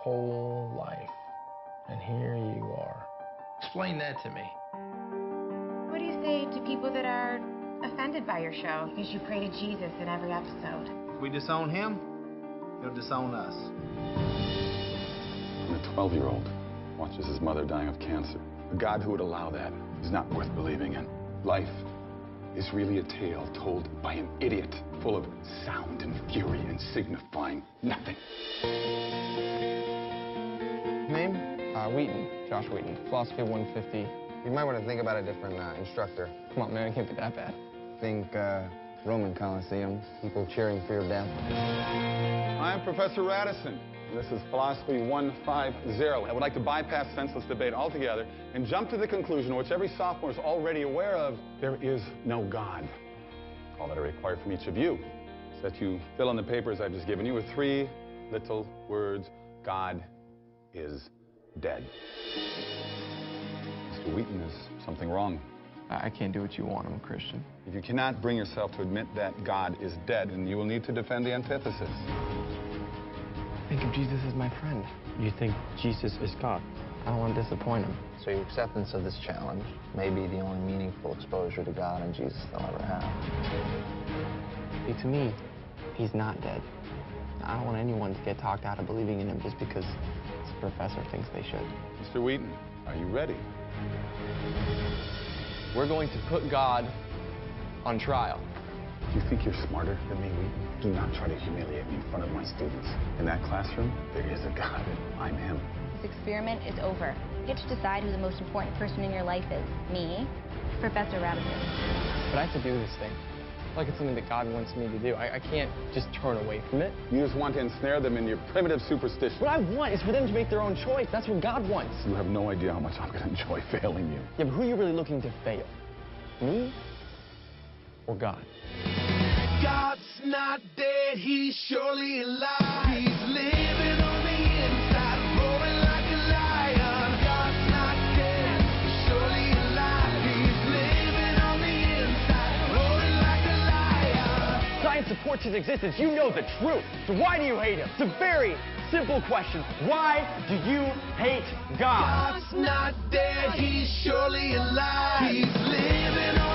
whole life. And here you are. Explain that to me. What do you say to people that are offended by your show because you pray to Jesus in every episode? If we disown him, he'll disown us. When a 12-year-old watches his mother dying of cancer, a God who would allow that is not worth believing in. Life is really a tale told by an idiot, full of sound and fury and signifying nothing. Name? Wheaton, Josh Wheaton, philosophy 150. You might want to think about a different instructor. Come on, man, it can't be that bad. Think Roman Colosseum, people cheering for your death. I'm Professor Radisson. This is Philosophy 150. I would like to bypass senseless debate altogether and jump to the conclusion, which every sophomore is already aware of: there is no God. All that I require from each of you is that you fill in the papers I've just given you with 3 little words: God is dead. Mr. Wheaton, is something wrong? I can't do what you want. I'm a Christian. If you cannot bring yourself to admit that God is dead, then you will need to defend the antithesis. Think of Jesus as my friend. You think Jesus is God? I don't want to disappoint him. So your acceptance of this challenge may be the only meaningful exposure to God and Jesus they'll ever have. See, to me, he's not dead. I don't want anyone to get talked out of believing in him just because his professor thinks they should. Mr. Wheaton, are you ready? We're going to put God on trial. Do you think you're smarter than me, Wheaton? Do not try to humiliate me in front of my students. In that classroom, there is a God, and I'm him. This experiment is over. You get to decide who the most important person in your life is. Me, Professor Radisson. But I have to do this thing. Like it's something that God wants me to do. I can't just turn away from it. You just want to ensnare them in your primitive superstition. What I want is for them to make their own choice. That's what God wants. You have no idea how much I'm going to enjoy failing you. Yeah, but who are you really looking to fail? Me or God? God's not dead, he's surely alive. He's living on the inside, roaring like a lion. God's not dead, he's surely alive. He's living on the inside, roaring like a lion. Science supports his existence. You know the truth. So why do you hate him? It's a very simple question. Why do you hate God? God's not dead, he's surely alive. He's living on